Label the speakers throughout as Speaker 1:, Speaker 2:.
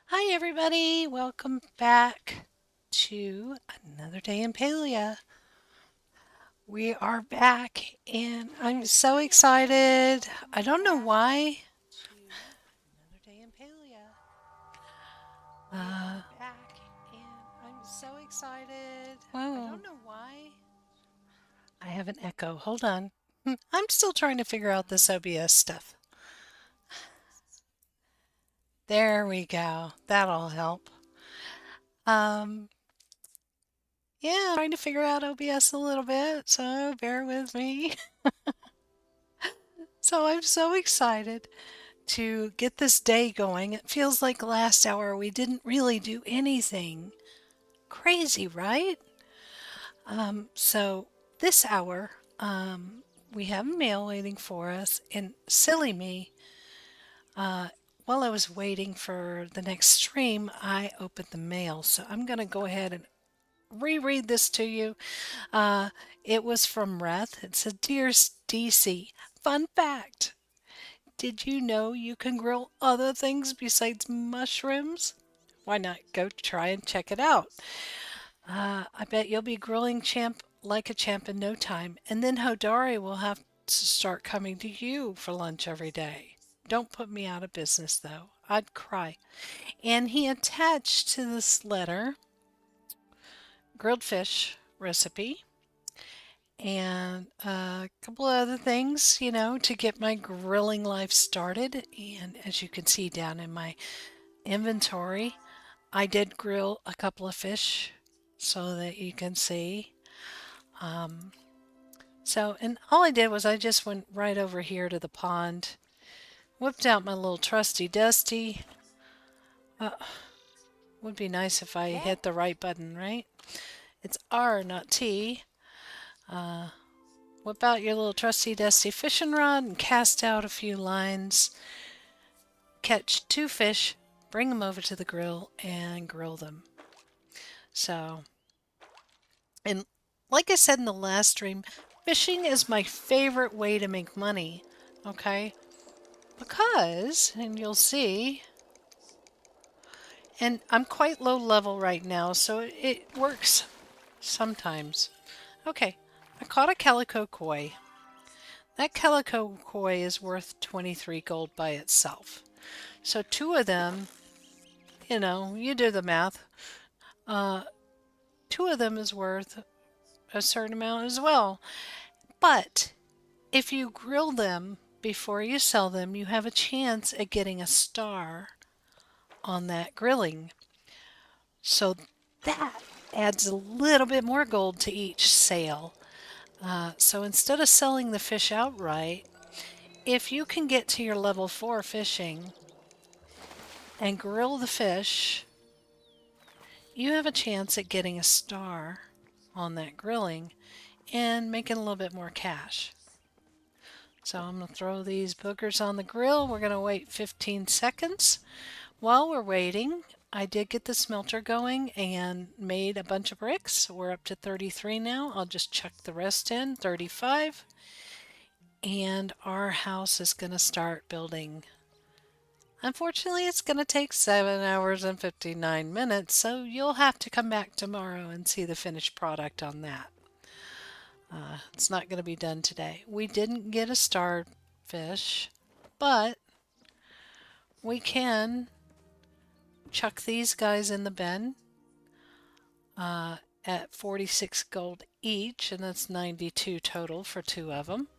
Speaker 1: Hi, everybody. Welcome back to another day in Palia. We are back, and I'm so excited. I don't know why. Another day in Palia. We are back, and I'm so excited. I
Speaker 2: Whoa.
Speaker 1: don't know why. I have an echo. Hold on. I'm still trying to figure out this OBS stuff. There we go. That'll help. Um, yeah, trying to figure out OBS a little bit, so bear with me. So I'm so excited to get this day going. It feels like last hour we didn't really do anything crazy, right? So this hour, we have mail waiting for us, and silly me, while I was waiting for the next stream, I opened the mail. So I'm going to go ahead and reread this to you. Uh, it was from Reth. It said, "Dear DC, fun fact. Did you know you can grill other things besides mushrooms? Why not go try and check it out? I bet you'll be grilling champ like a champ in no time, and then Hodari will have to start coming to you for lunch every day. Don't put me out of business, though. I'd cry." And he attached to this letter grilled fish recipe and a couple of other things, to get my grilling life started. And as you can see down in my inventory, I did grill a couple of fish so that you can see. So, and all I did was I just went right over here to the pond, whipped out my little trusty dusty. Would be nice if I hit the right button, right? It's R, not T. Whip out your little trusty dusty fishing rod and cast out a few lines. Catch two fish, bring them over to the grill, and grill them. So, and like I said in the last stream, fishing is my favorite way to make money. Okay? Because, and you'll see, and I'm quite low level right now, so it works sometimes. Okay, I caught a calico koi. That calico koi is worth 23 gold by itself. So two of them, you do the math, two of them is worth a certain amount as well. But if you grill them before you sell them, you have a chance at getting a star on that grilling. So that adds a little bit more gold to each sale. So instead of selling the fish outright, if you can get to your level 4 fishing and grill the fish, you have a chance at getting a star on that grilling and making a little bit more cash. So I'm going to throw these boogers on the grill. We're going to wait 15 seconds. While we're waiting, I did get the smelter going and made a bunch of bricks. We're up to 33 now. I'll just chuck the rest in, 35. And our house is going to start building. Unfortunately, it's going to take 7 hours and 59 minutes, so you'll have to come back tomorrow and see the finished product on that. It's not going to be done today. We didn't get a starfish, but we can chuck these guys in the bin at 46 gold each, and that's 92 total for two of them.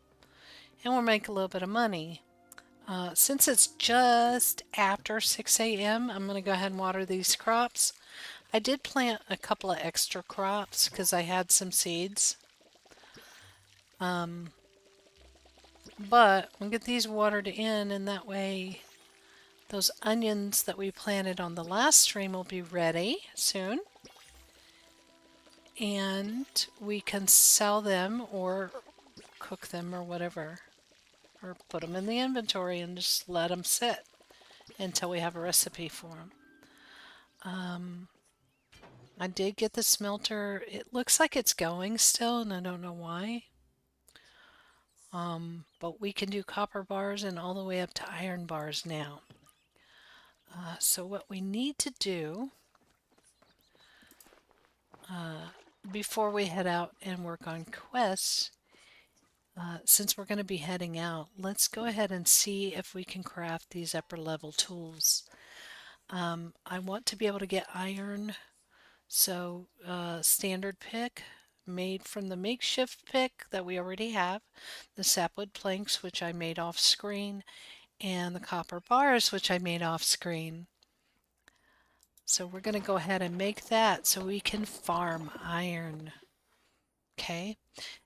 Speaker 1: And we'll make a little bit of money. Since it's just after 6 a.m., I'm going to go ahead and water these crops. I did plant a couple of extra crops because I had some seeds. But we'll get these watered in, and that way those onions that we planted on the last stream will be ready soon. And we can sell them or cook them or whatever. Or put them in the inventory and just let them sit until we have a recipe for them. I did get the smelter. It looks like it's going still, and I don't know why. But we can do copper bars and all the way up to iron bars now. So what we need to do before we head out and work on quests, since we're going to be heading out, let's go ahead and see if we can craft these upper level tools. I want to be able to get iron, so standard pick made from the makeshift pick that we already have, the sapwood planks, which I made off screen, and the copper bars, which I made off screen. So we're going to go ahead and make that so we can farm iron. Okay.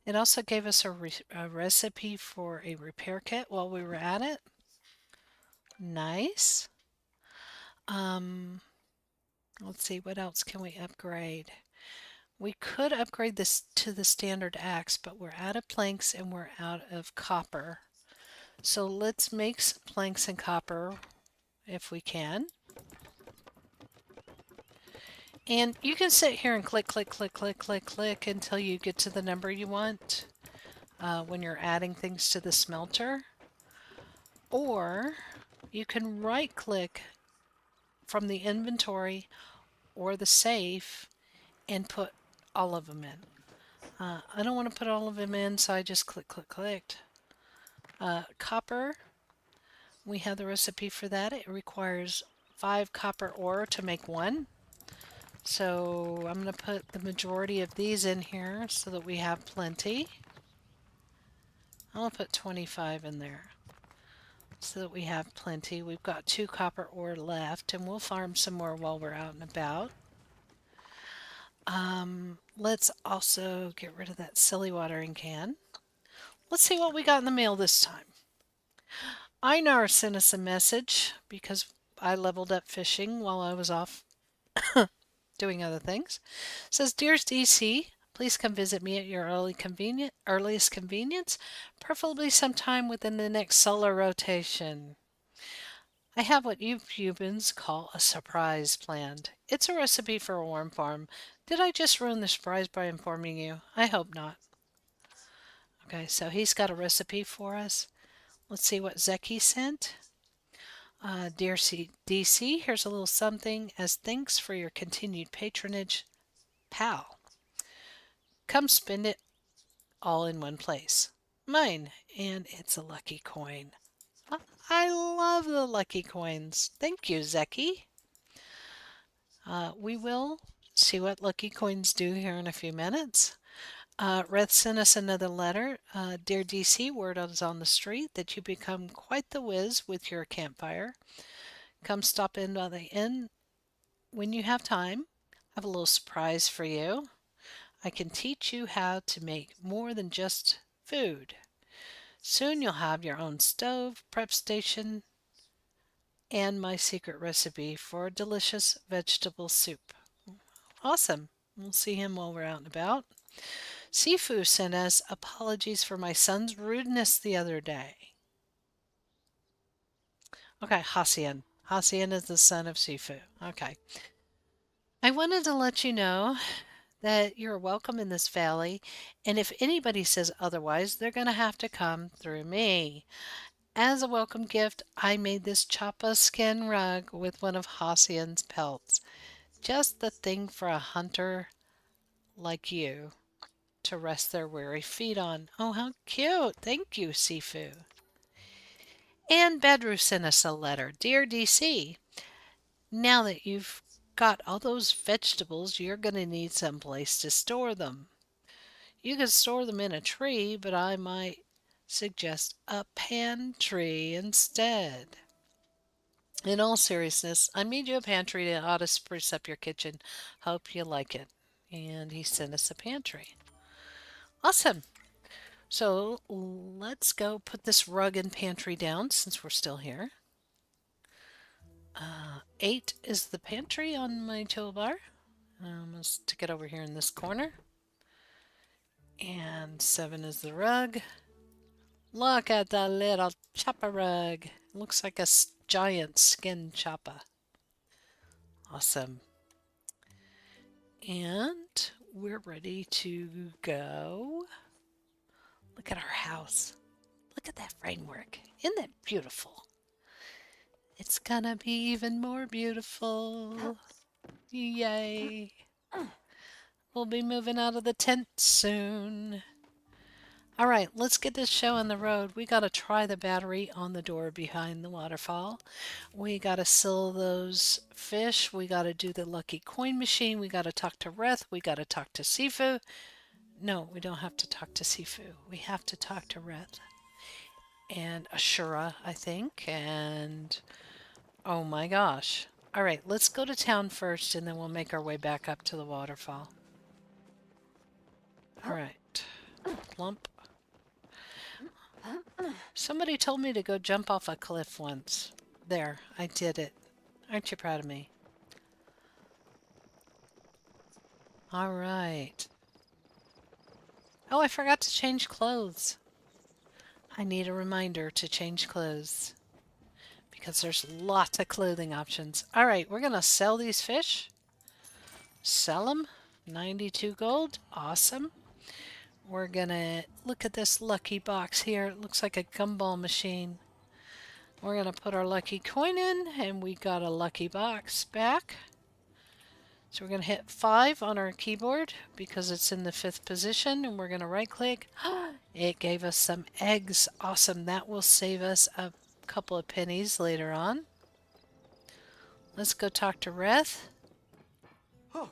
Speaker 1: It also gave us a recipe for a repair kit while we were at it. Nice. Um, let's see, what else can we upgrade? We could upgrade this to the standard axe, but we're out of planks and we're out of copper. So let's make some planks and copper if we can. And you can sit here and click, click, click, click, click, click until you get to the number you want when you're adding things to the smelter. Or you can right click from the inventory or the safe and put all of them in. I don't want to put all of them in, so I just click, click, clicked. Copper, we have the recipe for that. It requires 5 copper ore to make 1. So I'm going to put the majority of these in here so that we have plenty. I'll put 25 in there so that we have plenty. We've got 2 copper ore left, and we'll farm some more while we're out and about. Let's also get rid of that silly watering can. Let's see what we got in the mail this time. Einar sent us a message because I leveled up fishing while I was off doing other things. It says, "Dear DC, please come visit me at your earliest convenience, preferably sometime within the next solar rotation. I have what you humans call a surprise planned. It's a recipe for a worm farm. Did I just ruin the surprise by informing you? I hope not." Okay, so he's got a recipe for us. Let's see what Zeki sent. Dear DC, here's a little something as thanks for your continued patronage. Pal, come spend it all in one place. Mine, and it's a lucky coin. I love the lucky coins. Thank you, Zeki. We will see what lucky coins do here in a few minutes. Reth sent us another letter. Dear DC, word is on the street that you become quite the whiz with your campfire. Come stop in by the inn when you have time. I have a little surprise for you. I can teach you how to make more than just food. Soon you'll have your own stove, prep station, and my secret recipe for a delicious vegetable soup. Awesome. We'll see him while we're out and about. Sifu sent us apologies for my son's rudeness the other day. Okay, Hasian. Hasian is the son of Sifu. Okay. I wanted to let you know that you're welcome in this valley, and if anybody says otherwise, they're going to have to come through me. As a welcome gift, I made this chappa skin rug with one of Hasian's pelts. Just the thing for a hunter like you to rest their weary feet on. Oh, how cute! Thank you, Sifu. And Bedru sent us a letter. Dear DC, now that you've got all those vegetables, you're going to need some place to store them. You could store them in a tree, but I might suggest a pantry instead. In all seriousness, I made you a pantry that ought to spruce up your kitchen. Hope you like it. And he sent us a pantry. Awesome. So let's go put this rug and pantry down since we're still here. 8 is the pantry on my toolbar. Let's stick it over here in this corner. And 7 is the rug. Look at the little chopper rug. Looks like a giant skin chopper. Awesome. And we're ready to go. Look at our house. Look at that framework. Isn't that beautiful? It's gonna be even more beautiful. Yay. We'll be moving out of the tent soon. All right, let's get this show on the road. We got to try the battery on the door behind the waterfall. We got to seal those fish. We got to do the lucky coin machine. We got to talk to Reth. We got to talk to Sifu. No, we don't have to talk to Sifu. We have to talk to Reth and Ashura, I think. And oh my gosh. All right, let's go to town first and then we'll make our way back up to the waterfall. All right. Plump. Somebody told me to go jump off a cliff once. There, I did it. Aren't you proud of me? All right. Oh, I forgot to change clothes. I need a reminder to change clothes because there's lots of clothing options. All right, we're going to sell these fish. Sell them. 92 gold. Awesome. We're going to look at this lucky box here. It looks like a gumball machine. We're going to put our lucky coin in, and we got a lucky box back. So we're going to hit 5 on our keyboard because it's in the 5th position, and we're going to right click. It gave us some eggs. Awesome. That will save us a couple of pennies later on. Let's go talk to Reth.
Speaker 2: Oh,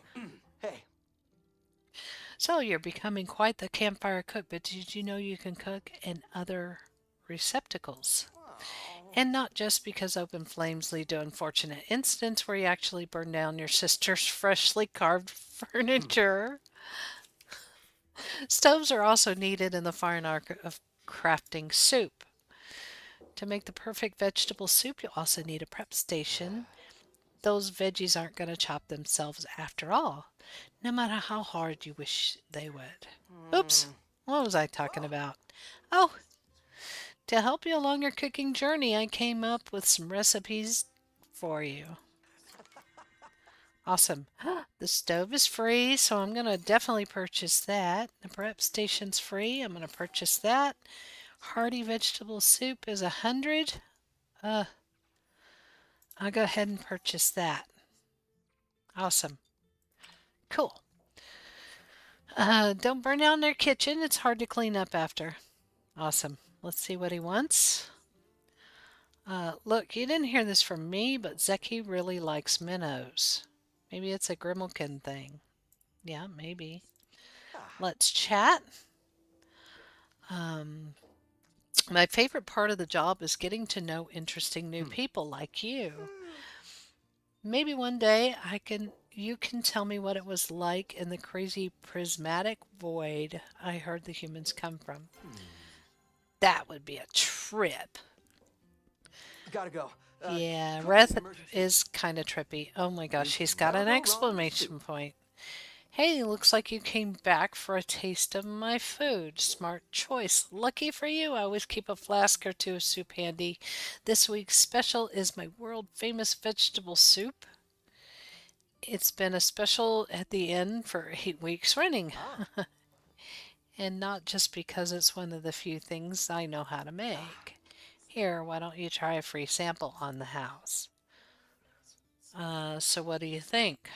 Speaker 2: hey.
Speaker 1: So you're becoming quite the campfire cook, but did you know you can cook in other receptacles? And not just because open flames lead to unfortunate incidents where you actually burn down your sister's freshly carved furniture. Stoves are also needed in the fine art of crafting soup. To make the perfect vegetable soup, you'll also need a prep station. Those veggies aren't going to chop themselves after all, no matter how hard you wish they would. Oops, what was I talking about? Oh, to help you along your cooking journey, I came up with some recipes for you. Awesome. The stove is free, so I'm going to definitely purchase that. The prep station's free. I'm going to purchase that. Hearty vegetable soup is 100. I'll go ahead and purchase that. Awesome. Cool. Don't burn down their kitchen. It's hard to clean up after. Awesome. Let's see what he wants. Look, you didn't hear this from me, but Zeki really likes minnows. Maybe it's a Grimalkin thing. Yeah, maybe. Let's chat. My favorite part of the job is getting to know interesting new people like you. Maybe one day you can tell me what it was like in the crazy prismatic void I heard the humans come from. That would be a trip.
Speaker 2: Gotta go.
Speaker 1: Yeah,
Speaker 2: Cooking
Speaker 1: Reth
Speaker 2: emergency.
Speaker 1: is kind of trippy. Oh my gosh, he's
Speaker 2: can
Speaker 1: got
Speaker 2: never
Speaker 1: an
Speaker 2: go wrong with
Speaker 1: exclamation
Speaker 2: soup.
Speaker 1: point. Hey, looks like you came back for a taste of my food. Smart choice. Lucky for you, I always keep a flask or two of soup handy. This week's special is my world famous vegetable soup. It's been a special at the end for 8 weeks running, and not just because it's one of the few things I know how to make. Here, why don't you try a free sample on the house? So what do you think?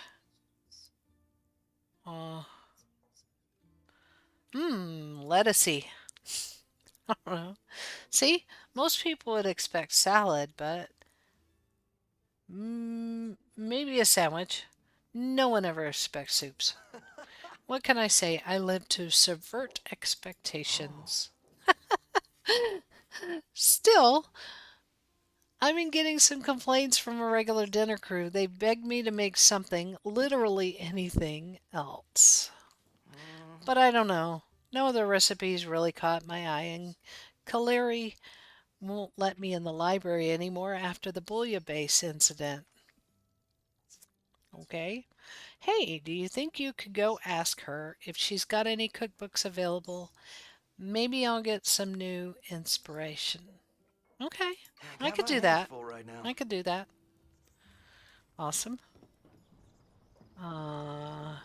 Speaker 1: Uh, lettucey. I don't know. See, most people would expect salad, but maybe a sandwich. No one ever expects soups. What can I say? I live to subvert expectations. Still, I've been getting some complaints from a regular dinner crew. They begged me to make something, literally anything else. But I don't know. No other recipes really caught my eye, and Kaleri won't let me in the library anymore after the bouillabaisse incident. Okay? Hey, do you think you could go ask her if she's got any cookbooks available? Maybe I'll get some new inspiration. Okay,
Speaker 2: I
Speaker 1: I
Speaker 2: got
Speaker 1: could
Speaker 2: my
Speaker 1: do
Speaker 2: hands
Speaker 1: that.
Speaker 2: full right
Speaker 1: I
Speaker 2: now.
Speaker 1: could do that. Awesome. Uh,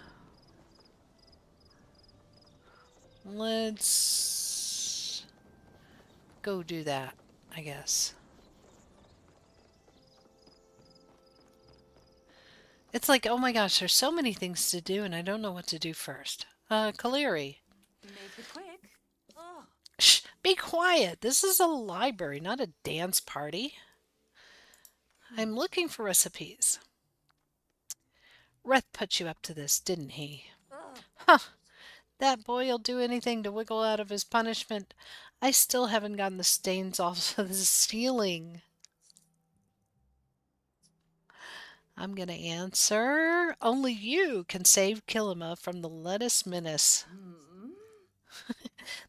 Speaker 1: let's go do that, I guess. It's like, oh my gosh, there's so many things to do and I don't know what to do first. Kaleri.
Speaker 3: Make it quick. Oh,
Speaker 1: Shh, be quiet. This is a library, not a dance party. I'm looking for recipes. Reth put you up to this, didn't he?
Speaker 3: ugh.
Speaker 1: Huh, that boy'll do anything to wiggle out of his punishment. I still haven't gotten the stains off of the ceiling. I'm gonna answer. Only you can save Kilima from the lettuce menace.
Speaker 3: Hmm.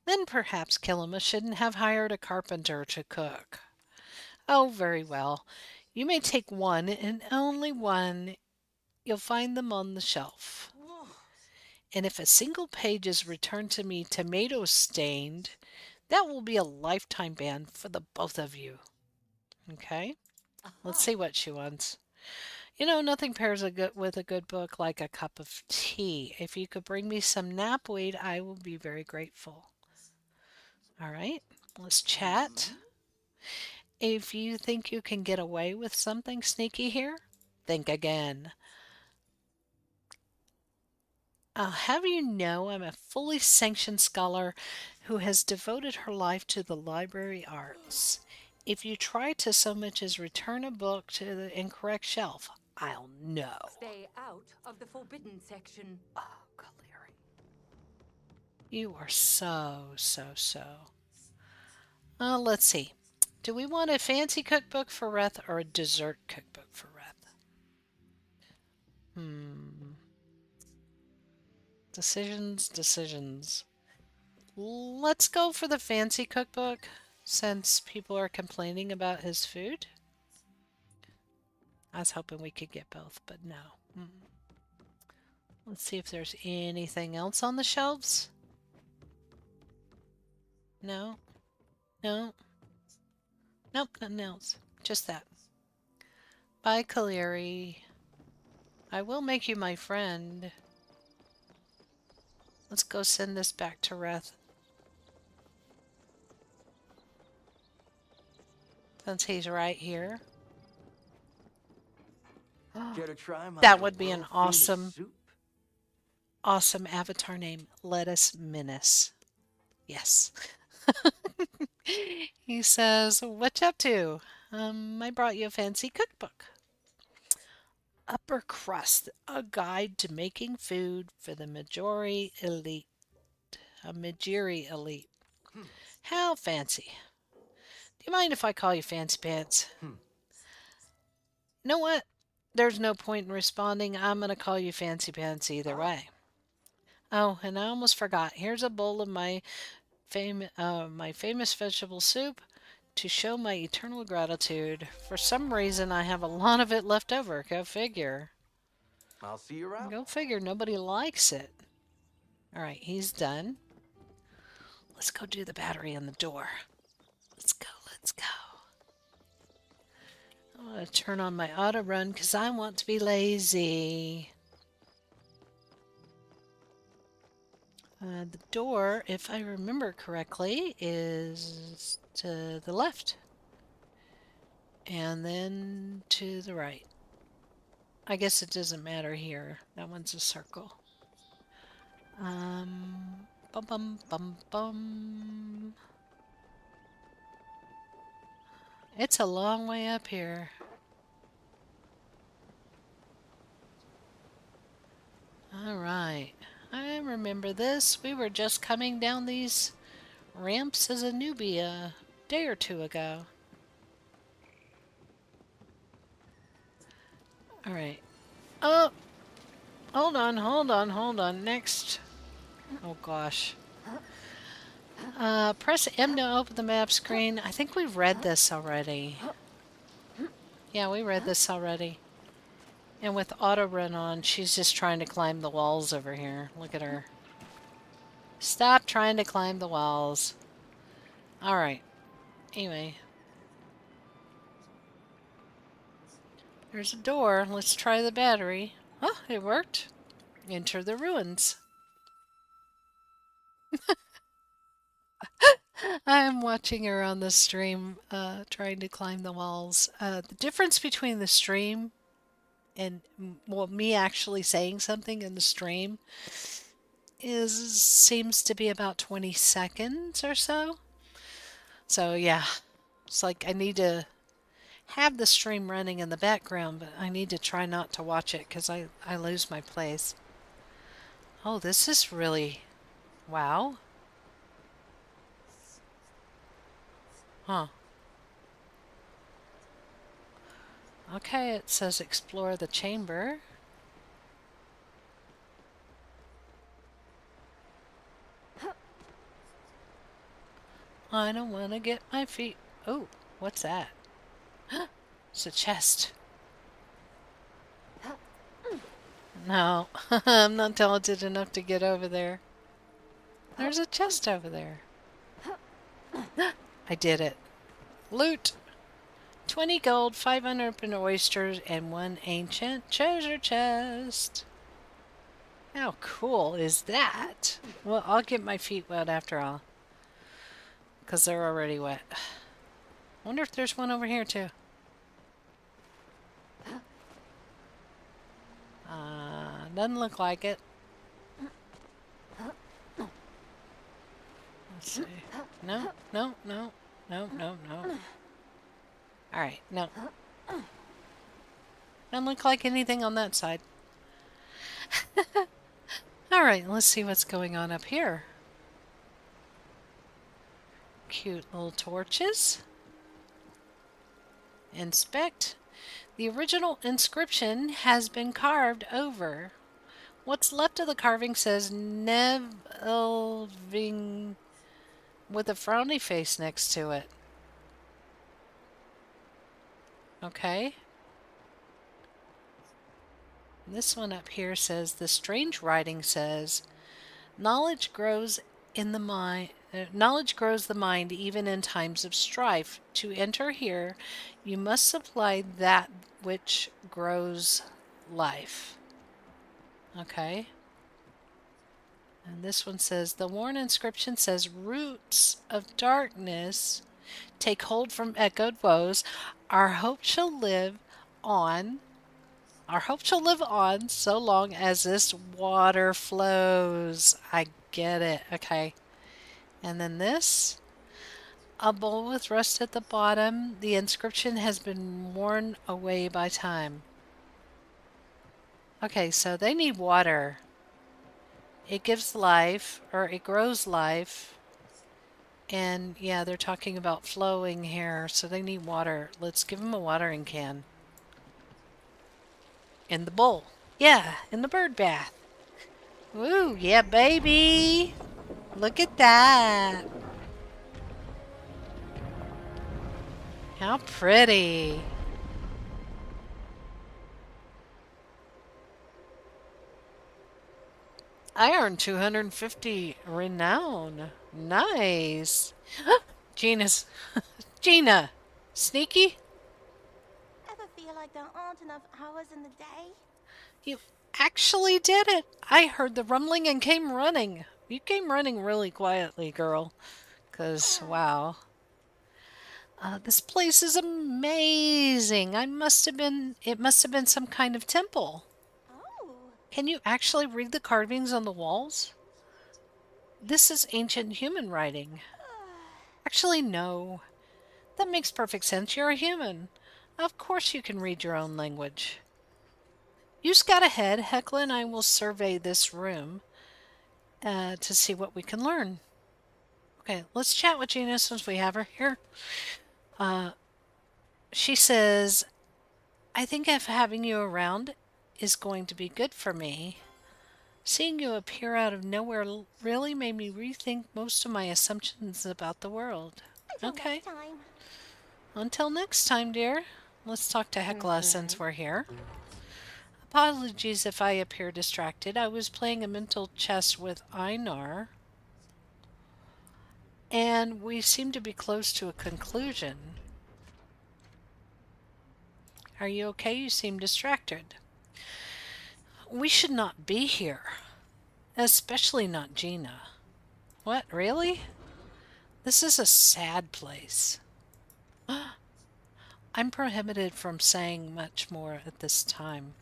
Speaker 1: Then perhaps Kilima shouldn't have hired a carpenter to cook. Oh, very well. You may take one and only one. You'll find them on the shelf.
Speaker 3: Ugh.
Speaker 1: And if a single page is returned to me tomato stained, that will be a lifetime ban for the both of you. Okay? Let's
Speaker 3: Aha.
Speaker 1: see what she wants. Nothing pairs with a good book like a cup of tea. If you could bring me some knapweed, I will be very grateful. All right, let's chat.
Speaker 3: Hmm.
Speaker 1: If you think you can get away with something sneaky here, think again. I'll have you know I'm a fully sanctioned scholar who has devoted her life to the library arts. If you try to so much as return a book to the incorrect shelf, I'll know.
Speaker 3: Stay out of the forbidden section.
Speaker 1: Oh, Caleri. You are so, so, so. Let's see. Do we want a fancy cookbook for Reth or a dessert cookbook for Reth? Decisions, decisions. Let's go for the fancy cookbook since people are complaining about his food. I was hoping we could get both, but no. Let's see if there's anything else on the shelves. No, no, nope, nothing else. Just that. Bye, Caleri. I will make you my friend. Let's go send this back to Reth. Since he's right here.
Speaker 2: Care to try my
Speaker 1: That would be an
Speaker 2: world-famous soup?
Speaker 1: awesome avatar name. Lettuce Menace. Yes. He says, what you up to? I brought you a fancy cookbook. Upper Crust, a guide to making food for the Majori elite. A Majiri elite. How fancy. Do you mind if I call you Fancy Pants?
Speaker 2: Hmm.
Speaker 1: You know what? There's no point in responding. I'm going to call you Fancy Pants either
Speaker 2: Ah,
Speaker 1: way. Oh, and I almost forgot. Here's a bowl of my famous vegetable soup to show my eternal gratitude. For some reason, I have a lot of it left over. Go figure.
Speaker 2: I'll see you around.
Speaker 1: Go figure. Nobody likes it. All right, he's done. Let's go do the battery on the door. Let's go. Let's go. I'm going to turn on my auto run because I want to be lazy. The door, if I remember correctly, is to the left and then to the right. I guess it doesn't matter here. That one's a circle. Bum bum bum bum. It's a long way up here. All right. I remember this. We were just coming down these ramps as a newbie a day or two ago. All right. Oh, hold on, hold on, hold on. Next. Oh gosh. Press M to open the map screen. I think we've read this already. Yeah, we read this already. And with auto run on, she's just trying to climb the walls over here. Look at her. Stop trying to climb the walls. Alright. Anyway. There's a door. Let's try the battery. Oh, it worked. Enter the ruins. I'm watching her on the stream, trying to climb the walls. The difference between the stream and well, me actually saying something in the stream seems to be about 20 seconds or so. So yeah, it's like I need to have the stream running in the background, but I need to try not to watch it because I lose my place. Oh, this is really, wow. Huh. Okay, it says explore the chamber. I don't want to get my feet. Oh, what's that? It's a chest. No, I'm not talented enough to get over there. There's a chest over there. I did it. Loot! 20 gold, 5 unopened oysters, and 1 ancient treasure chest. How cool is that? Well, I'll get my feet wet after all. Because they're already wet. Wonder if there's one over here too. Doesn't look like it. Let's see. No, no, no, no, no, no. Alright, no. Doesn't look like anything on that side. Alright, let's see what's going on up here. Cute little torches. Inspect. The original inscription has been carved over. What's left of the carving says Nevelving with a frowny face next to it. Okay. This one up here says the strange writing says knowledge grows in the mind. Knowledge grows the mind even in times of strife. To enter here, you must supply that which grows life. Okay. And this one says the worn inscription says roots of darkness take hold from echoed woes. Our hope shall live on. Our hope shall live on so long as this water flows. I get it. Okay. And then this. A bowl with rust at the bottom. The inscription has been worn away by time. Okay, so they need water. It gives life, or it grows life. And yeah, they're talking about flowing here, so they need water. Let's give them a watering can. In the bowl. Yeah, in the bird bath. Woo, yeah, baby. Look at that. How pretty. I earned 250 renown. Nice. Gina's. Gina. Sneaky?
Speaker 4: Ever feel like there aren't enough hours in the day?
Speaker 1: You actually did it. I heard the rumbling and came running. You came running really quietly, girl. 'Cause, wow. This place is amazing. It must have been some kind of temple.
Speaker 4: Oh,
Speaker 1: Can you actually read the carvings on the walls? This is ancient human writing. Actually, no. That makes perfect sense. You're a human. Of course you can read your own language. You scout ahead. Hecla and I will survey this room to see what we can learn. Okay, let's chat with Gina since we have her here. She says, I think if having you around is going to be good for me. Seeing you appear out of nowhere really made me rethink most of my assumptions about the world.
Speaker 4: until
Speaker 1: Okay.
Speaker 4: next time.
Speaker 1: Until next time, dear. Let's talk to Hecla since we're here. Apologies if I appear distracted. I was playing a mental chess with Einar. And we seem to be close to a conclusion. Are you okay? You seem distracted. We should not be here. Especially not Gina. What, really? This is a sad place. I'm prohibited from saying much more at this time.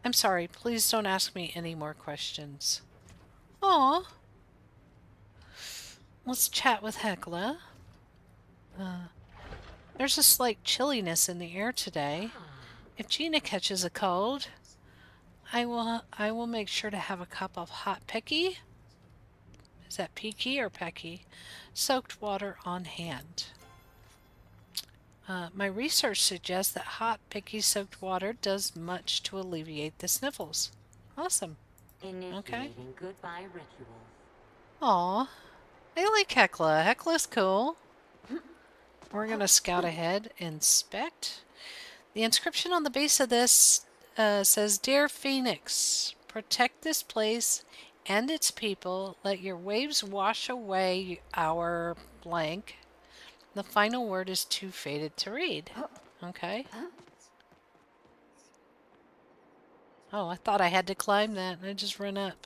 Speaker 1: I'm sorry, please don't ask me any more questions. Aw. Let's chat with Hecla. There's a slight chilliness in the air today. If Gina catches a cold, I will make sure to have a cup of hot picky. Is that peaky or pecky? Soaked water on hand. My research suggests that hot picky soaked water does much to alleviate the sniffles. Awesome. Okay.
Speaker 5: Initiating goodbye rituals.
Speaker 1: Aw. I like Hecla. Hecla's cool. We're going to scout ahead. Inspect. The inscription on the base of this says, Dear Phoenix, protect this place and its people. Let your waves wash away our blank. The final word is too faded to read. Okay. Oh, I thought I had to climb that and I just run up.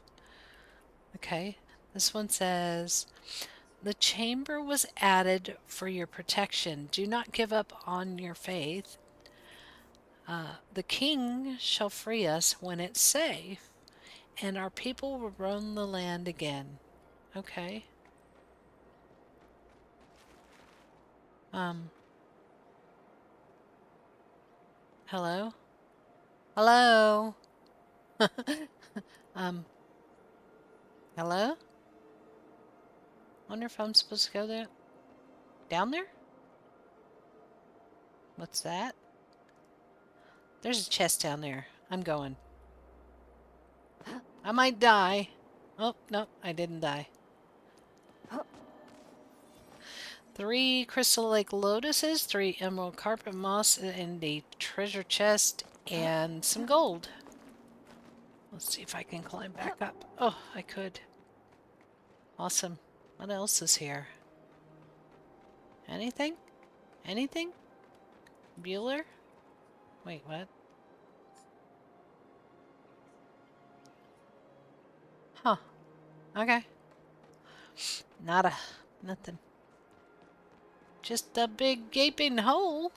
Speaker 1: Okay. This one says, the chamber was added for your protection. Do not give up on your faith. The king shall free us when it's safe, and our people will roam the land again. Okay. Hello? Hello? Hello? Wonder if I'm supposed to go there? Down there? What's that? There's a chest down there. I'm going. I might die. Oh, no, I didn't die. 3 Crystal Lake Lotuses, 3 Emerald Carpet Moss, and a treasure chest, and some gold. Let's see if I can climb back up. Oh, I could. Awesome. What else is here? Anything? Anything? Bueller? Wait, what? Huh. Okay. Nada. Nothing. Just a big gaping hole.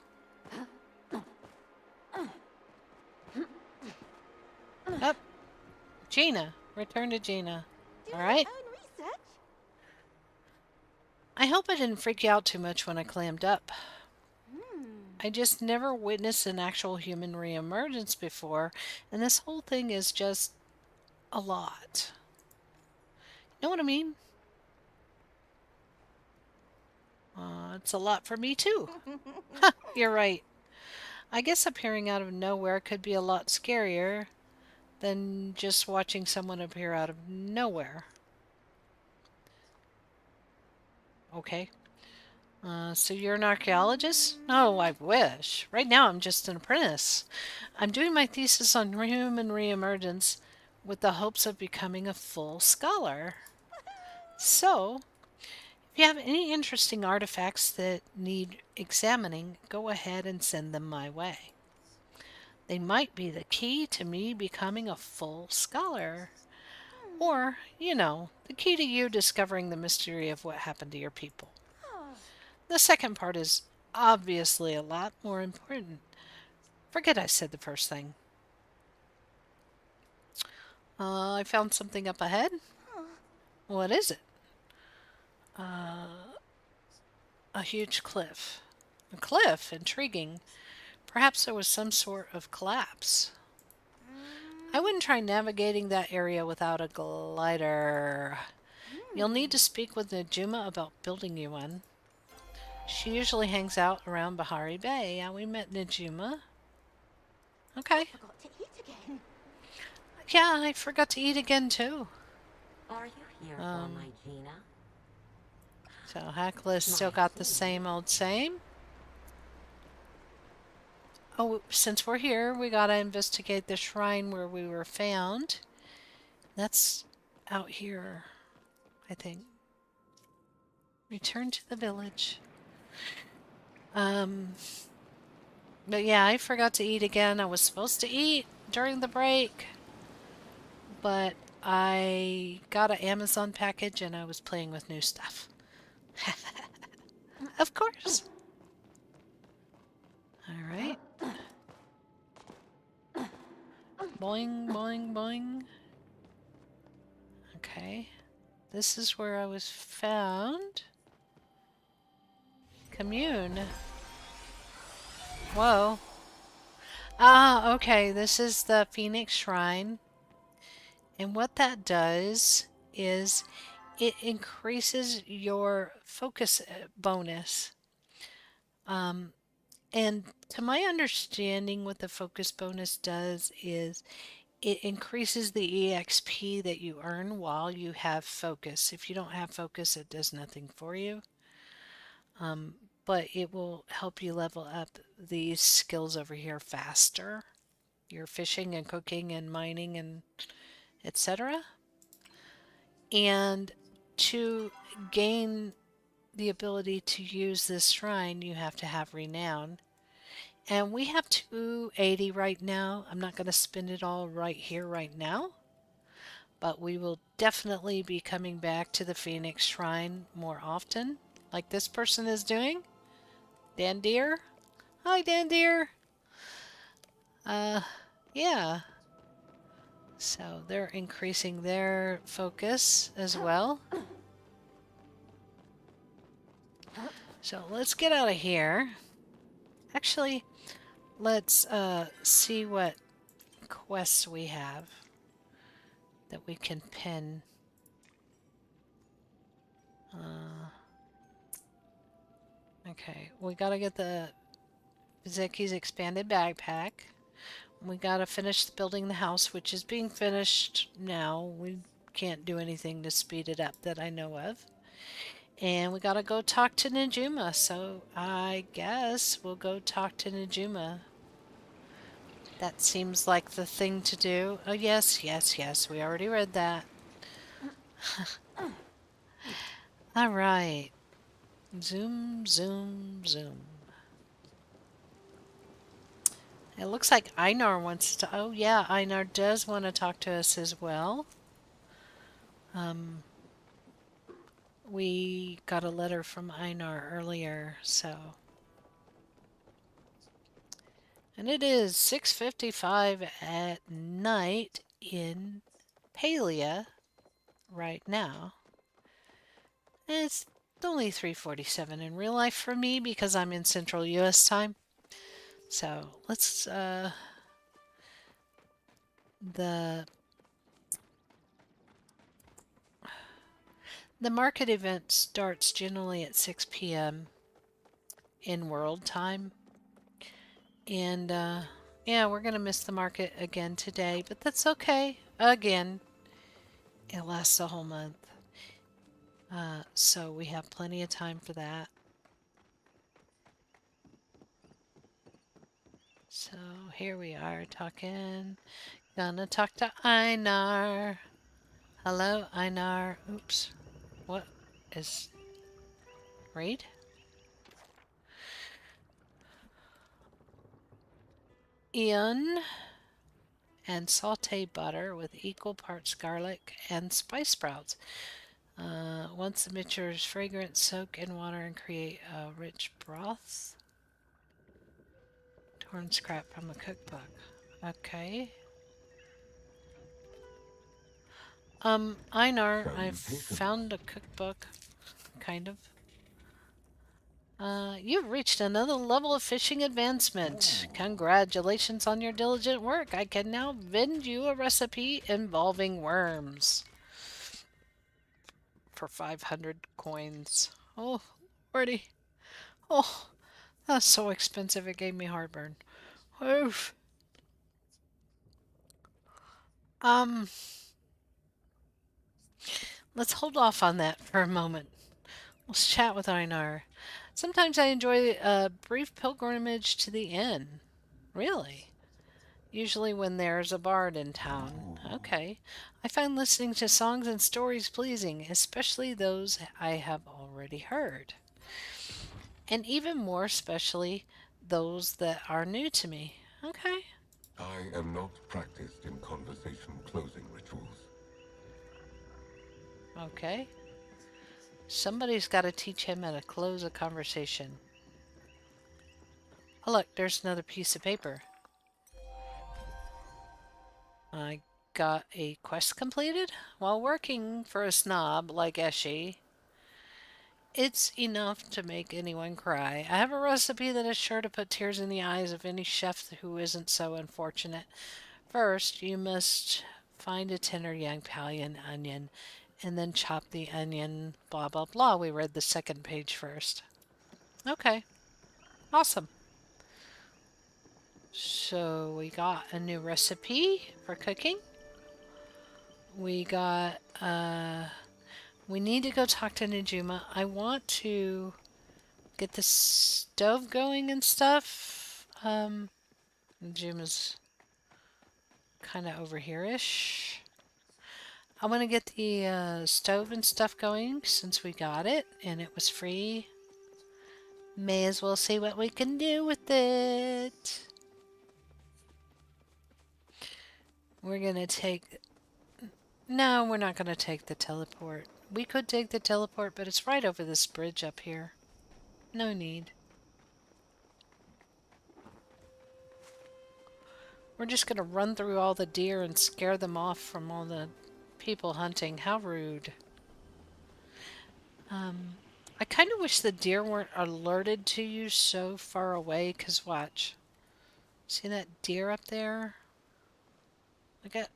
Speaker 1: Up. Gina. Return to Gina. Alright. I hope I didn't freak you out too much when I clammed up. I just never witnessed an actual human reemergence before, and this whole thing is just a lot. You know what I mean? It's a lot for me too. You're right. I guess appearing out of nowhere could be a lot scarier than just watching someone appear out of nowhere. Okay. So you're an archaeologist? Oh, I wish. Right now I'm just an apprentice. I'm doing my thesis on human reemergence with the hopes of becoming a full scholar. So, if you have any interesting artifacts that need examining, go ahead and send them my way. They might be the key to me becoming a full scholar. Or, the key to you discovering the mystery of what happened to your people. The second part is obviously a lot more important. Forget I said the first thing. I found something up ahead. What is it? A huge cliff. A cliff? Intriguing. Perhaps there was some sort of collapse. I wouldn't try navigating that area without a glider. You'll need to speak with Najuma about building you one. She usually hangs out around Bahari Bay. Yeah, we met Najuma. Okay.
Speaker 4: Forgot to eat again.
Speaker 1: Yeah, I forgot to eat again too.
Speaker 5: Are you here for my Gina?
Speaker 1: So Hecla's still got the same old same. Oh, since we're here, we gotta investigate the shrine where we were found. That's out here, I think. Return to the village. But yeah, I forgot to eat again. I was supposed to eat during the break, but I got an Amazon package and I was playing with new stuff. Of course. All right. Boing, boing, boing. Okay. This is where I was found. Commune. Whoa. Ah, okay. This is the Phoenix Shrine. And what that does is it increases your focus bonus. And to my understanding, what the focus bonus does is it increases the EXP that you earn while you have focus. If you don't have focus, it does nothing for you. But it will help you level up these skills over here faster. Your fishing and cooking and mining and etc. And to gain the ability to use this shrine, you have to have renown. And we have 280 right now. I'm not going to spend it all right here, right now. But we will definitely be coming back to the Phoenix Shrine more often, like this person is doing. Dan Deer. Hi, Dan Deer. Yeah. So they're increasing their focus as well. So let's get out of here. Actually, let's see what quests we have that we can pin. Okay, we gotta get the Zeki's expanded backpack. We gotta finish building the house, which is being finished now. We can't do anything to speed it up that I know of. And we gotta go talk to Najuma, so I guess we'll go talk to Najuma. That seems like the thing to do. Oh, yes, yes, yes, we already read that. Alright. Zoom, zoom, zoom. It looks like Einar wants to... Oh, yeah, Einar does want to talk to us as well. We got a letter from Einar earlier, so... And it is 6:55 at night in Palia right now. And it's only 3:47 in real life for me because I'm in Central US time. So let's the market event starts generally at 6 p.m. in world time. And yeah, we're gonna miss the market again today, but that's okay. Again, it lasts a whole month. So we have plenty of time for that. So here we are talking. Gonna talk to Einar. Hello, Einar. Oops. What is... Read? Ian and saute butter with equal parts garlic and spice sprouts. Once the mixture is fragrant, soak in water and create a rich broth. Torn scrap from a cookbook. Okay. Einar, I've found a cookbook. Kind of. You've reached another level of fishing advancement. Congratulations on your diligent work. I can now vend you a recipe involving worms. For 500 coins. Oh, Lordy. Oh, that's so expensive it gave me heartburn. Oof. Let's hold off on that for a moment. Let's chat with Einar. Sometimes I enjoy a brief pilgrimage to the inn. Really? Usually when there's a bard in town. Okay. I find listening to songs and stories pleasing, especially those I have already heard. And even more especially those that are new to me. Okay.
Speaker 6: I am not practiced in conversation closing rituals.
Speaker 1: Okay. Somebody's got to teach him how to close a conversation. Oh, look, there's another piece of paper. I got a quest completed while working for a snob like Eshe. It's enough to make anyone cry. I have a recipe that is sure to put tears in the eyes of any chef who isn't so unfortunate. First, you must find a tender young Palian onion and then chop the onion, blah, blah, blah. We read the second page first. Okay, awesome. So we got a new recipe for cooking. We got, we need to go talk to Najuma. I want to get the stove going and stuff. Najuma's kind of over here-ish. I want to get the stove and stuff going since we got it and it was free. May as well see what we can do with it. We're going to take... No, we're not going to take the teleport. We could take the teleport, but it's right over this bridge up here. No need. We're just going to run through all the deer and scare them off from all the people hunting. How rude. I kind of wish the deer weren't alerted to you so far away, because watch. See that deer up there? Look at...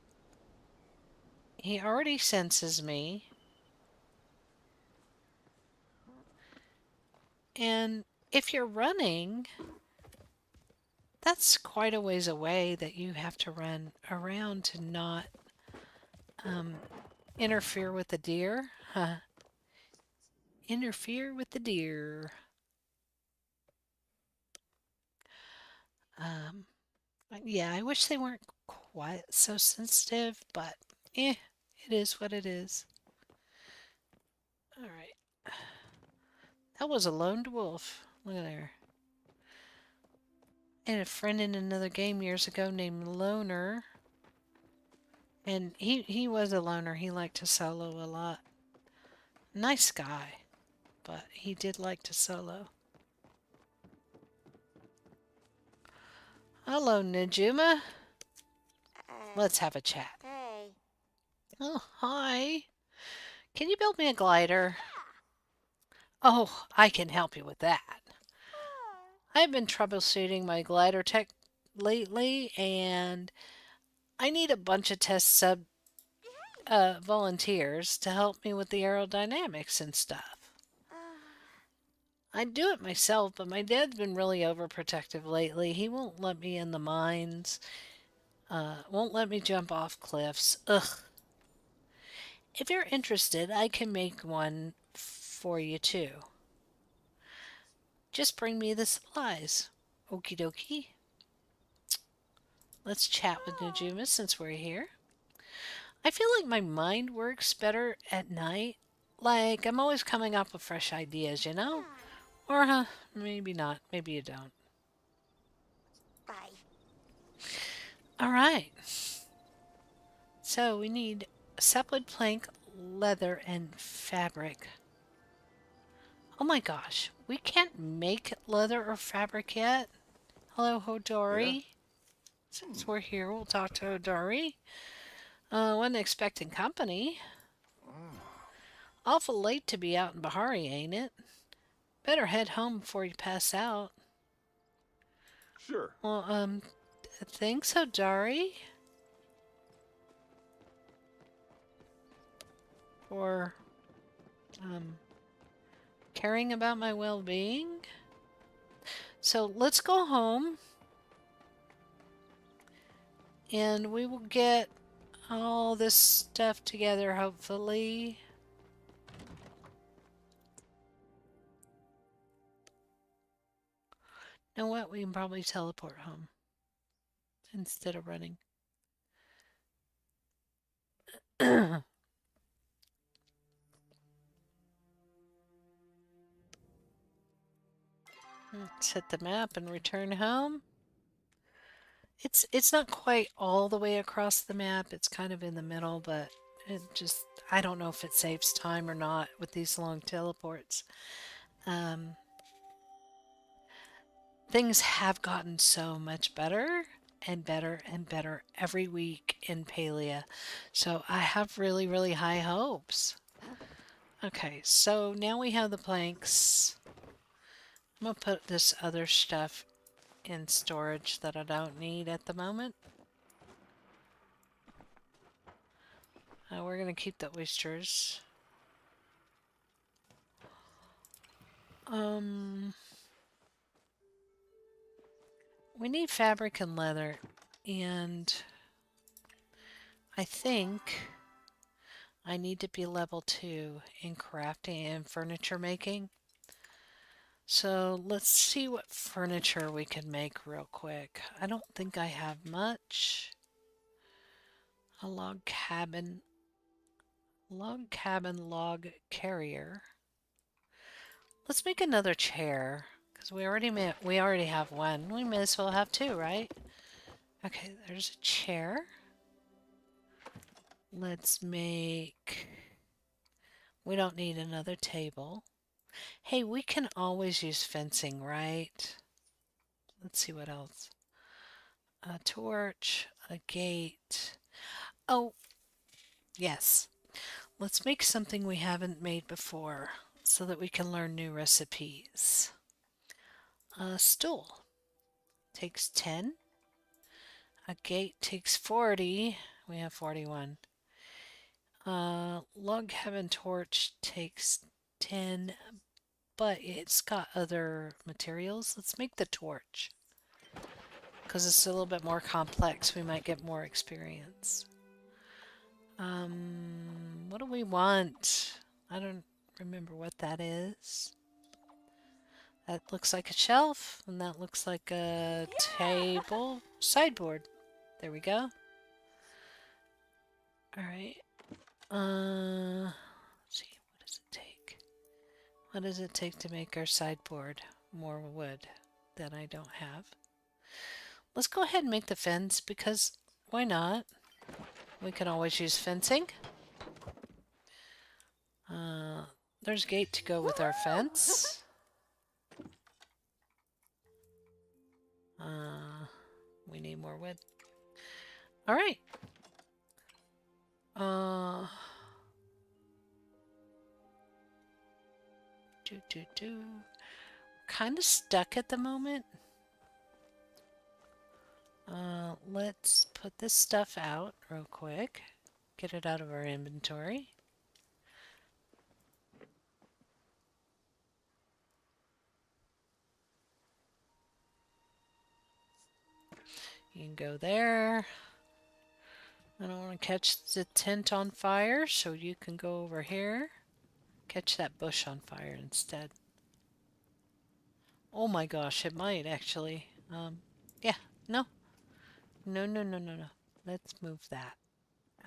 Speaker 1: He already senses me. And if you're running, that's quite a ways away that you have to run around to not interfere with the deer. Huh. Interfere with the deer. Yeah, I wish they weren't quite so sensitive, but it is what it is. Alright. That was a lone wolf. Look at there. I had a friend in another game years ago named Loner. And he was a loner. He liked to solo a lot. Nice guy. But he did like to solo. Hello, Najuma. Let's have a chat.
Speaker 4: Hey.
Speaker 1: Oh, hi. Can you build me a glider? Oh, I can help you with that. I've been troubleshooting my glider tech lately, and I need a bunch of test sub volunteers to help me with the aerodynamics and stuff. I'd do it myself, but my dad's been really overprotective lately. He won't let me in the mines, won't let me jump off cliffs. Ugh. If you're interested, I can make one for you too. Just bring me the supplies. Okie dokie. Let's chat with Najuma since we're here. I feel like my mind works better at night. Like I'm always coming up with fresh ideas, you know? Or maybe not. Maybe you don't.
Speaker 4: Bye.
Speaker 1: All right. So we need sapwood plank, leather, and fabric. Oh my gosh. We can't make leather or fabric yet. Hello, Hodori.
Speaker 2: Yeah?
Speaker 1: Since we're here, we'll talk to Hodori. Wasn't expecting company. Awful late to be out in Bahari, ain't it? Better head home before you pass out.
Speaker 2: Sure.
Speaker 1: Well, thanks, Hodari. For, caring about my well-being. So let's go home. And we will get all this stuff together, hopefully. You know what? We can probably teleport home instead of running. Let's hit the map and return home. It's not quite all the way across the map. It's kind of in the middle, but it just I don't know if it saves time or not with these long teleports. Things have gotten so much better and better and better every week in Palia. So I have really, really high hopes. Okay, so now we have the planks. I'm gonna put this other stuff in storage that I don't need at the moment. We're gonna keep the oysters. We need fabric and leather, and I think I need to be level 2 in crafting and furniture making. So let's see what furniture we can make real quick. I don't think I have much. A log cabin, log carrier. Let's make another chair because we already have one. We may as well have two, right? Okay, there's a chair. Let's make. We don't need another table. Hey, we can always use fencing, right? Let's see what else. A torch, a gate. Oh, yes. Let's make something we haven't made before so that we can learn new recipes. A stool takes 10. A gate takes 40. We have 41. Log cabin torch takes 10, but it's got other materials. Let's make the torch because it's a little bit more complex. We might get more experience. What do we want? I don't remember what that is. That looks like a shelf, and that looks like a table. Sideboard. There we go. Alright. Let's see. What does it take? What does it take to make our sideboard? More wood that I don't have. Let's go ahead and make the fence because why not? We can always use fencing. There's a gate to go with our fence. We need more wood. All right. Kind of stuck at the moment. Let's put this stuff out real quick. Get it out of our inventory. You can go there. I don't want to catch the tent on fire, so you can go over here. Catch that bush on fire instead. Oh my gosh, it might actually. Yeah, no. No, no, no, no, no. Let's move that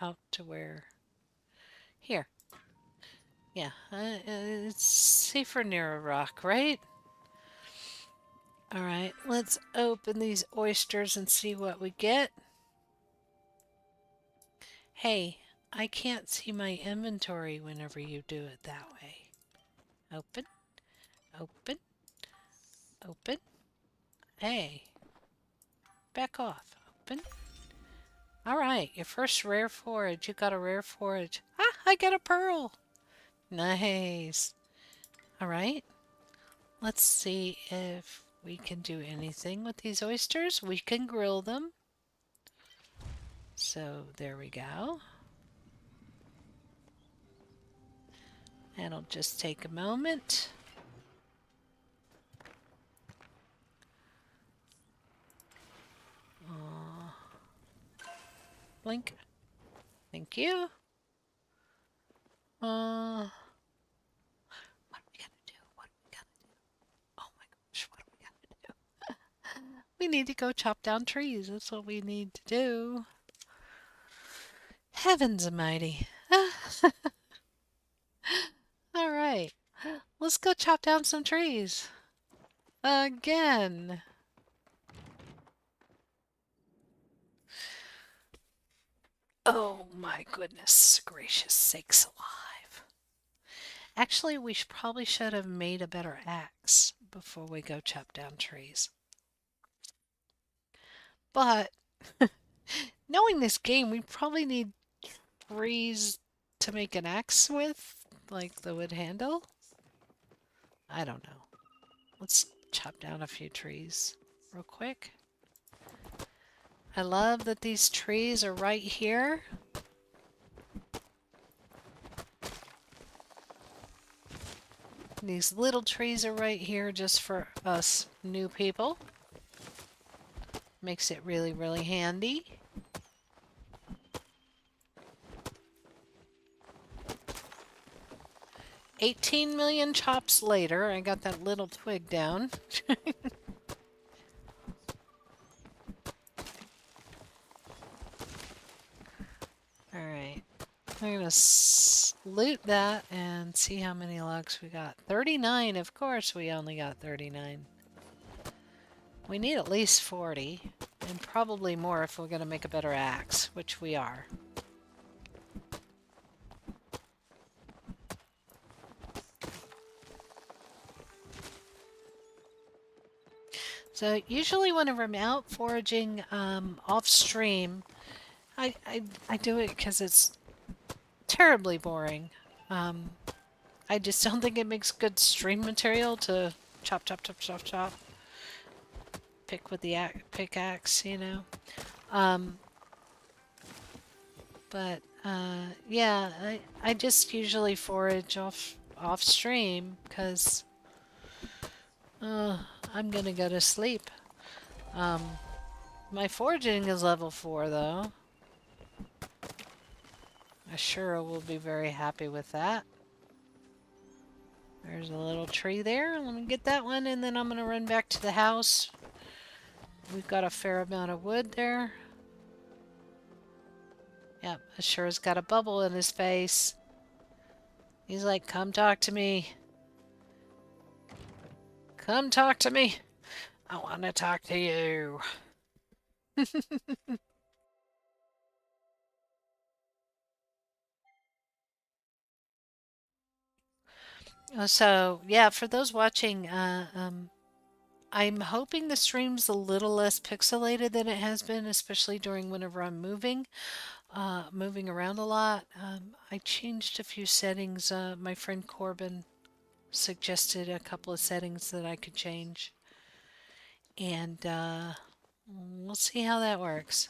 Speaker 1: out to where... Here. Yeah, it's safer near a rock, right? Alright, let's open these oysters and see what we get. Hey, I can't see my inventory whenever you do it that way. Open, open, open. Hey, back off. Open. Alright, your first rare forage. You got a rare forage. Ah, I got a pearl. Nice. Alright, let's see if we can do anything with these oysters. We can grill them. So there we go. It'll just take a moment. Blink. Thank you. What are we gonna do? What are we gonna do? Oh my gosh, what are we gonna do? We need to go chop down trees. That's what we need to do. Heavens almighty. All right. Let's go chop down some trees. Again. Oh my goodness gracious sakes alive. Actually, we probably should have made a better axe before we go chop down trees. But knowing this game, we probably need trees to make an axe with, like the wood handle. I don't know. Let's chop down a few trees real quick. I love that these trees are right here. These little trees are right here just for us new people. Makes it really, really handy. $18 million chops later, I got that little twig down. Alright. I'm gonna loot that and see how many logs we got. 39, of course we only got 39. We need at least 40, and probably more if we're gonna make a better axe, which we are. So usually whenever I'm out foraging off stream, I do it because it's terribly boring. I just don't think it makes good stream material to chop, chop, chop, chop, chop. Pick with the pickaxe, you know. Yeah, I just usually forage off stream because I'm gonna go to sleep. My foraging is level 4 though. Ashura will be very happy with that. There's a little tree there. Let me get that one, and then I'm gonna run back to the house. We've got a fair amount of wood there. Yep, Ashura's got a bubble in his face. He's like, come talk to me. Come talk to me. I want to talk to you. So, yeah, for those watching, I'm hoping the stream's a little less pixelated than it has been, especially during whenever I'm moving around a lot. I changed a few settings. My friend Corbin suggested a couple of settings that I could change. And we'll see how that works.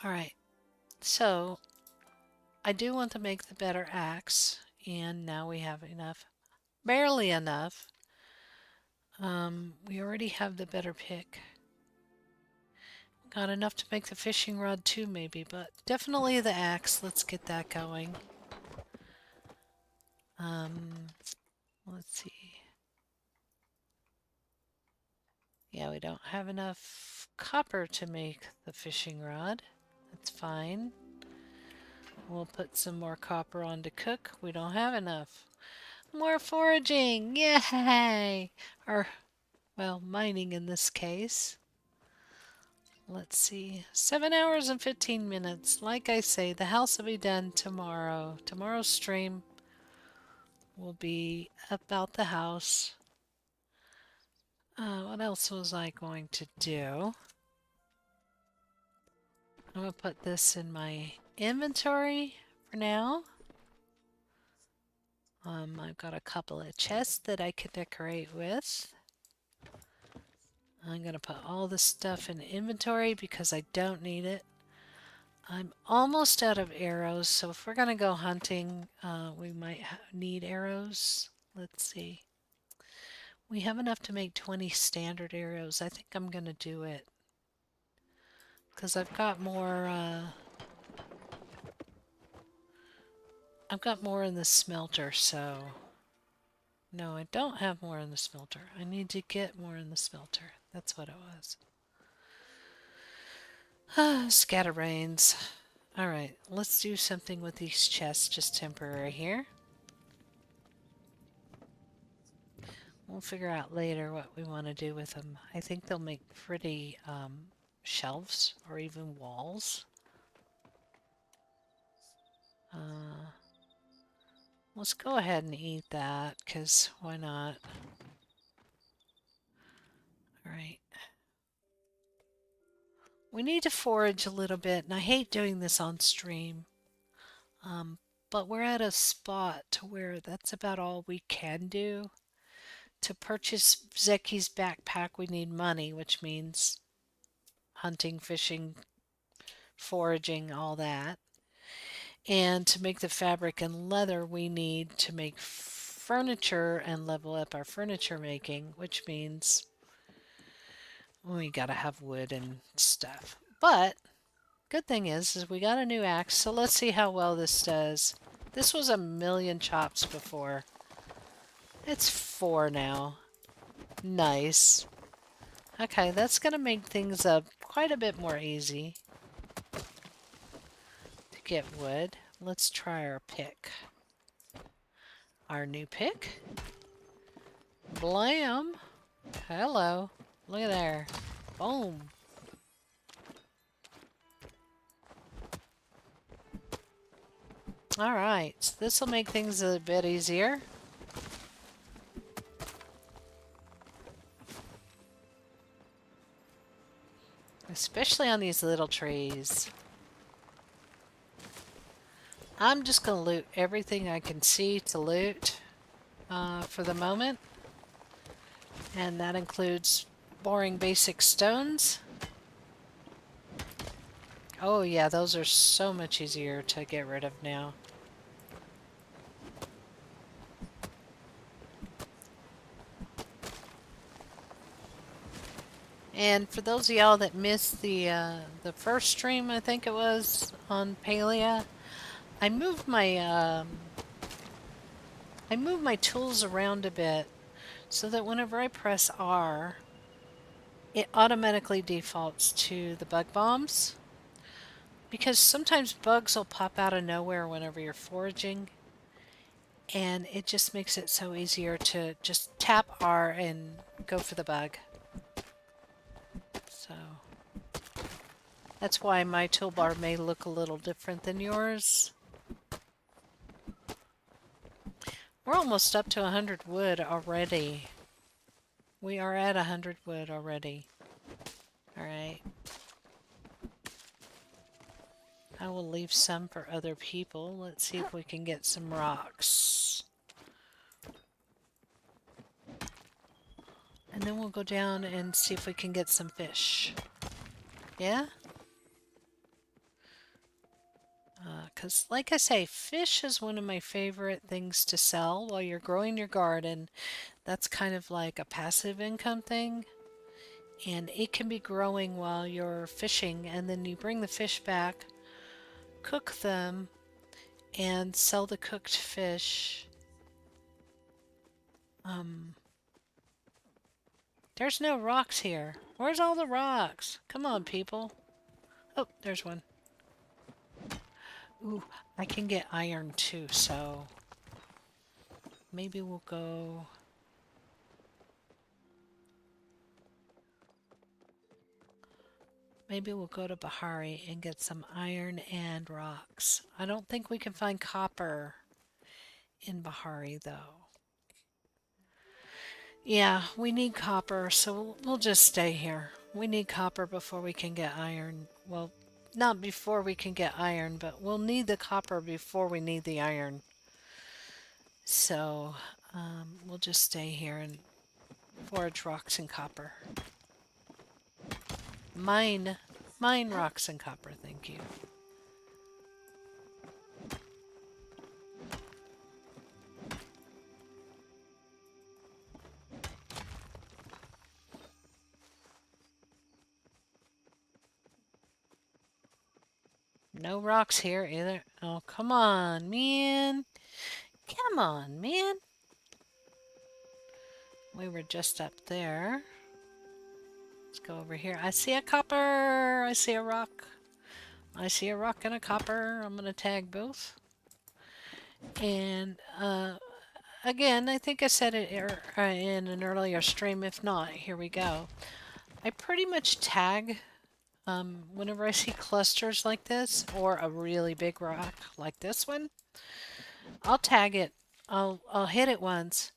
Speaker 1: Alright, so I do want to make the better axe, and now we have enough. Barely enough. We already have the better pick. Got enough to make the fishing rod too, maybe, but definitely the axe. Let's get that going. Let's see. Yeah, we don't have enough copper to make the fishing rod. That's fine. We'll put some more copper on to cook. We don't have enough. More foraging! Yay! Or, well, mining in this case. Let's see. 7 hours and 15 minutes. Like I say, the house will be done tomorrow. Tomorrow's stream will be about the house. What else was I going to do? I'm going to put this in my inventory for now. I've got a couple of chests that I could decorate with. I'm going to put all this stuff in inventory because I don't need it. I'm almost out of arrows, so if we're going to go hunting, we might need arrows. Let's see. We have enough to make 20 standard arrows. I think I'm going to do it. Because I've got more in the smelter, so... No, I don't have more in the smelter. I need to get more in the smelter. That's what it was. Scatterbrains. Alright, let's do something with these chests, just temporary here. We'll figure out later what we want to do with them. I think they'll make pretty shelves or even walls. Let's go ahead and eat that, because why not? Alright. we need to forage a little bit, and I hate doing this on stream. But we're at a spot to where that's about all we can do. To purchase Zeki's backpack, we need money, which means hunting, fishing, foraging, all that. And to make the fabric and leather, we need to make furniture and level up our furniture making, which means we gotta have wood and stuff. But good thing is we got a new axe, so let's see how well this does. This was 1,000,000 chops before. It's 4 now. Nice. Okay, that's gonna make things quite a bit more easy to get wood. Let's try our pick. Our new pick. Blam! Hello. Look at there. Boom. Alright, this will make things a bit easier. Especially on these little trees. I'm just going to loot everything I can see to loot for the moment. And that includes boring basic stones. Oh yeah, those are so much easier to get rid of now. And for those of y'all that missed the first stream, I think it was on Palia, I moved my tools around a bit so that whenever I press R, it automatically defaults to the bug bombs. Because sometimes bugs will pop out of nowhere whenever you're foraging, and it just makes it so easier to just tap R and go for the bug. So that's why my toolbar may look a little different than yours. We're almost up to 100 wood already. We are at 100 wood already. Alright. I will leave some for other people. Let's see if we can get some rocks. And then we'll go down and see if we can get some fish. Yeah? Because, like I say, fish is one of my favorite things to sell while you're growing your garden. That's kind of like a passive income thing. And it can be growing while you're fishing, and then you bring the fish back, cook them, and sell the cooked fish. There's no rocks here. Where's all the rocks? Come on, people. Oh, there's one. Ooh, I can get iron too, so maybe we'll go... Maybe we'll go to Bahari and get some iron and rocks. I don't think we can find copper in Bahari, though. Yeah, we need copper, so we'll just stay here. We need copper before we can get iron. Well, not before we can get iron, but we'll need the copper before we need the iron. So, we'll just stay here and forage rocks and copper. Mine rocks and copper, thank you. No rocks here either. Oh, come on, man. Come on, man. We were just up there. Let's go over here. I see a copper. I see a rock. I see a rock and a copper. I'm going to tag both. And again, I think I said it in an earlier stream. If not, here we go. I pretty much tag whenever I see clusters like this or a really big rock like this one. I'll tag it. I'll hit it once.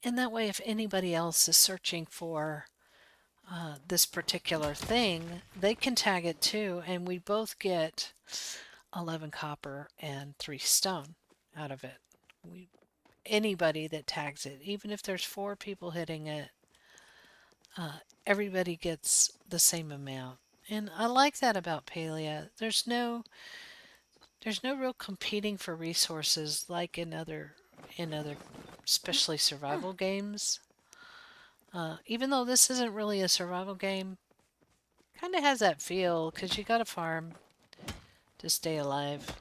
Speaker 1: And that way, if anybody else is searching for this particular thing, they can tag it too, and we both get 11 copper and 3 stone out of it. We, anybody that tags it, even if there's 4 people hitting it, everybody gets the same amount. And I like that about Palia. There's no real competing for resources like in other especially survival games. Even though this isn't really a survival game, kind of has that feel because you got to farm to stay alive.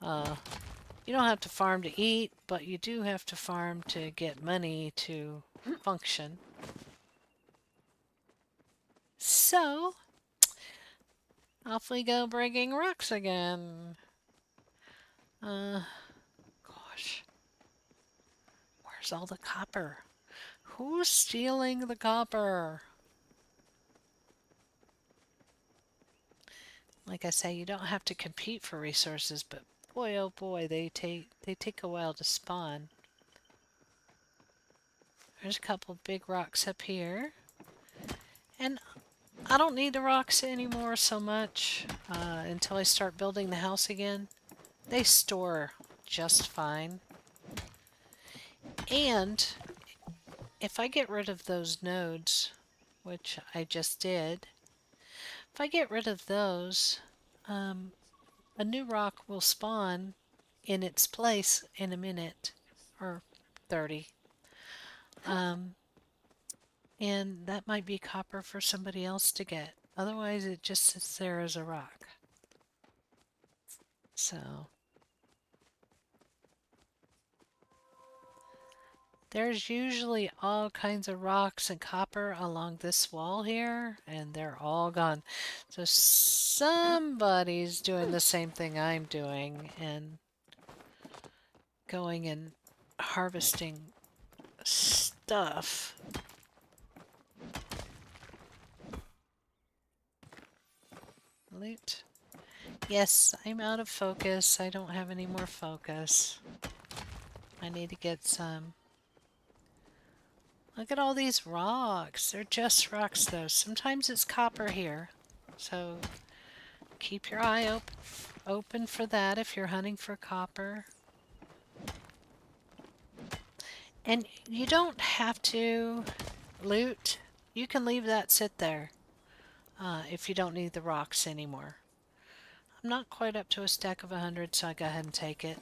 Speaker 1: You don't have to farm to eat, but you do have to farm to get money to function. So, off we go breaking rocks again. Gosh. Where's all the copper? Who's stealing the copper? Like I say, you don't have to compete for resources, but boy oh boy, they take a while to spawn. There's a couple big rocks up here. And I don't need the rocks anymore so much until I start building the house again. They store just fine. And if I get rid of those nodes, which I just did, if I get rid of those, a new rock will spawn in its place in a minute or 30. And that might be copper for somebody else to get. Otherwise, it just sits there as a rock. So, there's usually all kinds of rocks and copper along this wall here, and they're all gone. So somebody's doing the same thing I'm doing and going and harvesting stuff. Loot. Yes, I'm out of focus. I don't have any more focus. I need to get some. Look at all these rocks. They're just rocks though. Sometimes it's copper here. So keep your eye open for that if you're hunting for copper. And you don't have to loot. You can leave that sit there if you don't need the rocks anymore. I'm not quite up to a stack of 100, so I go ahead and take it.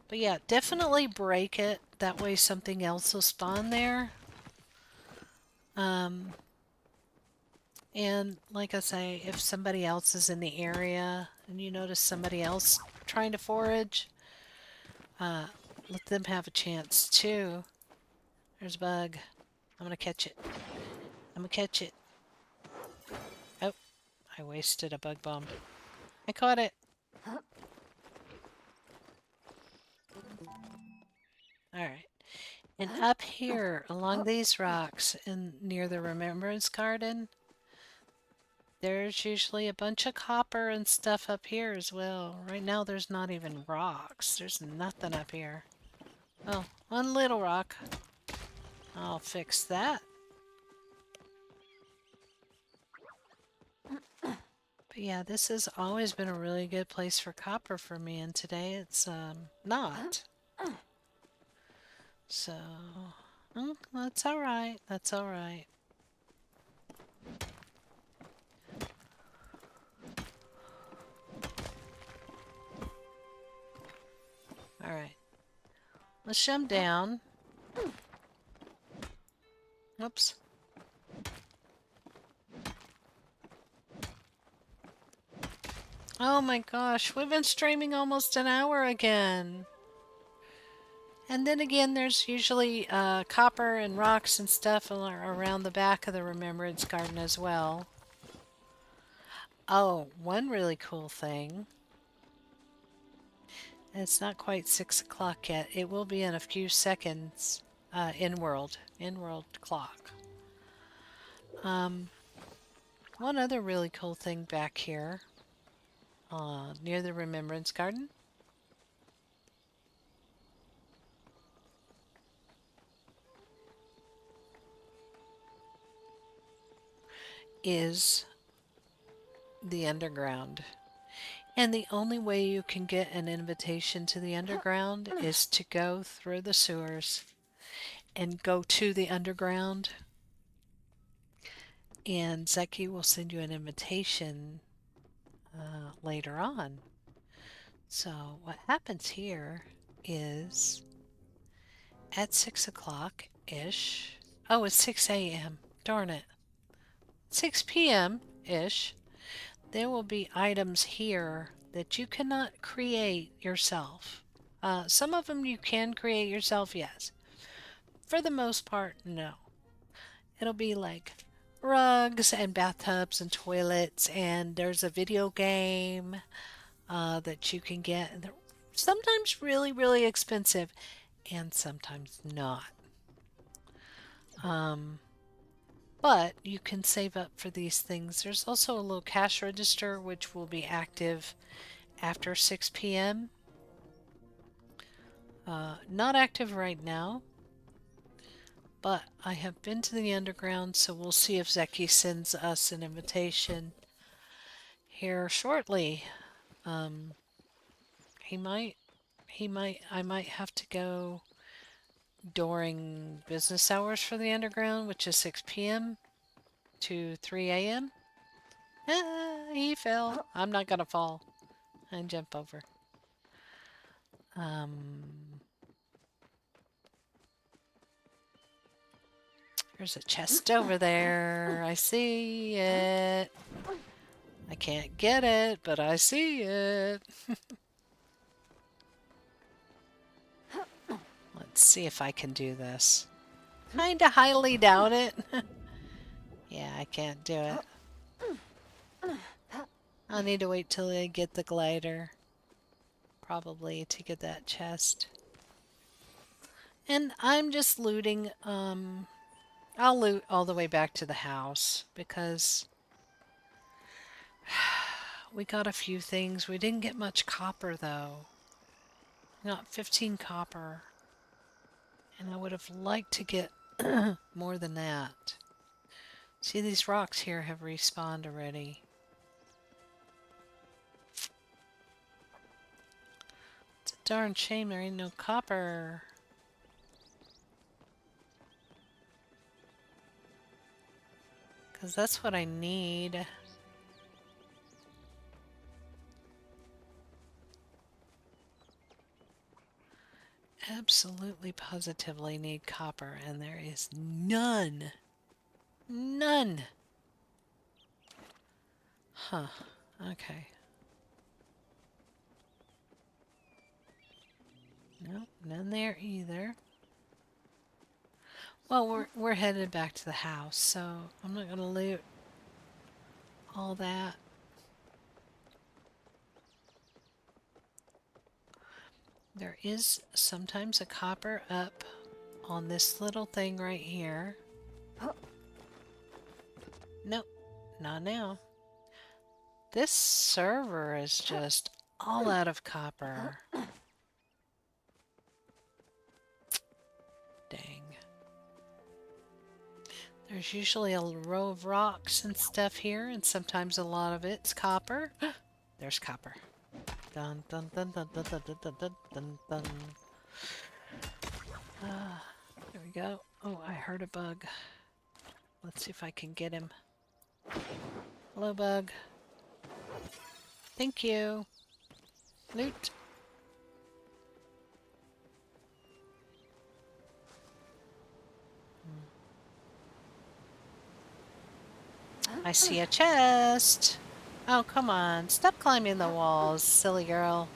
Speaker 1: But yeah, definitely break it. That way something else will spawn there. And like I say, if somebody else is in the area and you notice somebody else trying to forage, let them have a chance too. There's a bug. I'm gonna catch it. I'm gonna catch it. Oh, I wasted a bug bomb. I caught it. Alright. And up here, along these rocks and near the Remembrance Garden, there's usually a bunch of copper and stuff up here as well. Right now there's not even rocks. There's nothing up here. Oh, one little rock. I'll fix that. But yeah, this has always been a really good place for copper for me, and today it's not. So, that's alright. That's alright. Alright. Let's jump down. Oops. Oh my gosh, we've been streaming almost an hour again. And then again, there's usually copper and rocks and stuff around the back of the Remembrance Garden as well. Oh, one really cool thing. It's not quite 6 o'clock yet. It will be in a few seconds. In-world clock. One other really cool thing back here, near the Remembrance Garden. is the underground. And the only way you can get an invitation to the underground is to go through the sewers and go to the underground. And Zeki will send you an invitation later on. So what happens here is at 6 o'clock-ish. Oh, it's 6 a.m. Darn it. 6 p.m.-ish. There will be items here that you cannot create yourself. Some of them you can create yourself, yes. For the most part, no. It'll be like rugs and bathtubs and toilets, and there's a video game that you can get. And they're sometimes really, really expensive, and sometimes not. But you can save up for these things. There's also a little cash register which will be active after 6 p.m. Not active right now, but I have been to the underground, so we'll see if Zeki sends us an invitation here shortly. I might have to go during business hours for the underground, which is 6 p.m. to 3 a.m. He fell. I'm not gonna fall and jump over. There's a chest over there. I see it. I can't get it, but I see it. Let's see if I can do this. Kinda highly doubt it. Yeah, I can't do it. I'll need to wait till I get the glider. Probably to get that chest. And I'm just looting. I'll loot all the way back to the house because we got a few things. We didn't get much copper though. We got 15 copper. And I would have liked to get more than that. See, these rocks here have respawned already. It's a darn shame there ain't no copper. Because that's what I need. Absolutely positively need copper, and there is none. None. Huh. Okay. Nope, none there either. Well, we're headed back to the house, so I'm not gonna loot all that. There is sometimes a copper up on this little thing right here. Nope, not now. This server is just all out of copper. Dang. There's usually a row of rocks and stuff here, and sometimes a lot of it's copper. There's copper. Dun dun dun dun dun dun dun dun dun dun. There we go. Oh, I heard a bug. Let's see if I can get him. Hello, bug. Thank you. Loot. I see a chest. Oh, come on. Stop climbing the walls, silly girl.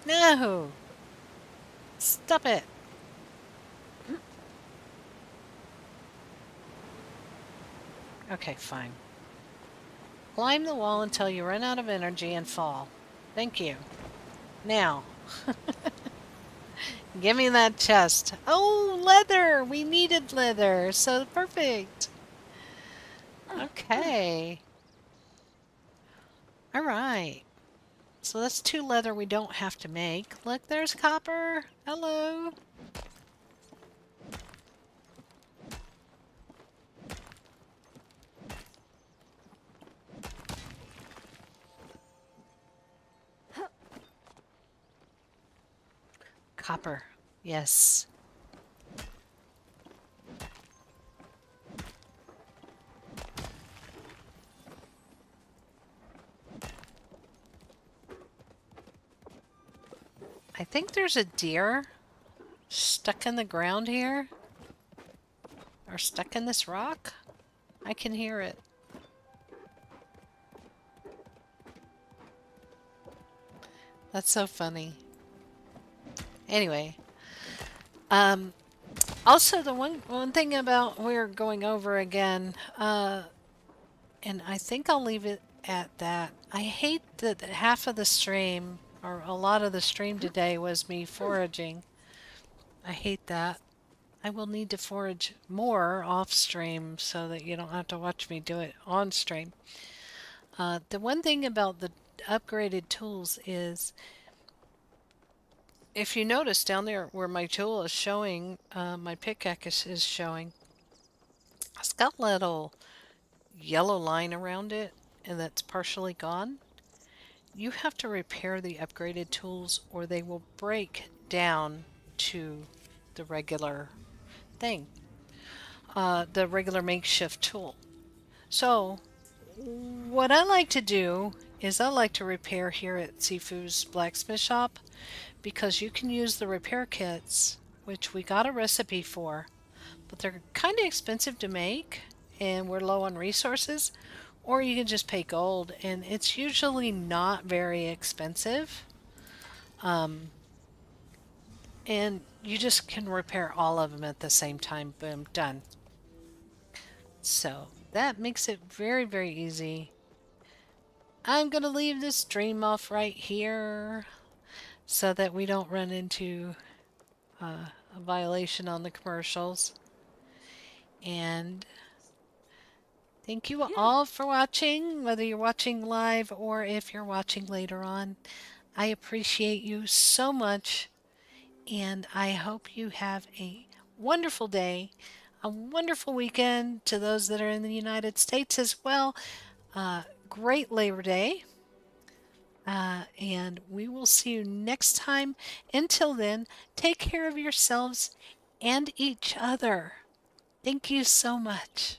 Speaker 1: No! Stop it. Okay, fine. Climb the wall until you run out of energy and fall. Thank you. Now. Give me that chest. Oh, leather! We needed leather, so perfect. Okay. Alright. So that's 2 leather we don't have to make. Look, there's copper. Hello. Copper. Yes. I think there's a deer stuck in the ground here. Or stuck in this rock. I can hear it. That's so funny. Anyway, also the one thing about we're going over again, and I think I'll leave it at that. I hate that half of the stream, or a lot of the stream today, was me foraging. I hate that. I will need to forage more off stream so that you don't have to watch me do it on stream. The one thing about the upgraded tools is, if you notice down there where my tool is showing, my pickaxe is showing, it's got a little yellow line around it and that's partially gone. You have to repair the upgraded tools or they will break down to the regular thing, the regular makeshift tool. So what I like to do is I like to repair here at Sifu's blacksmith shop, because you can use the repair kits, which we got a recipe for, but they're kind of expensive to make and we're low on resources, or you can just pay gold and it's usually not very expensive. And you just can repair all of them at the same time. Boom, done. So that makes it very, very easy. I'm going to leave this stream off right here so that we don't run into a violation on the commercials. And thank you all for watching, whether you're watching live or if you're watching later on. I appreciate you so much, and I hope you have a wonderful day, a wonderful weekend to those that are in the United States as well. Great Labor Day. And we will see you next time. Until then, take care of yourselves and each other. Thank you so much.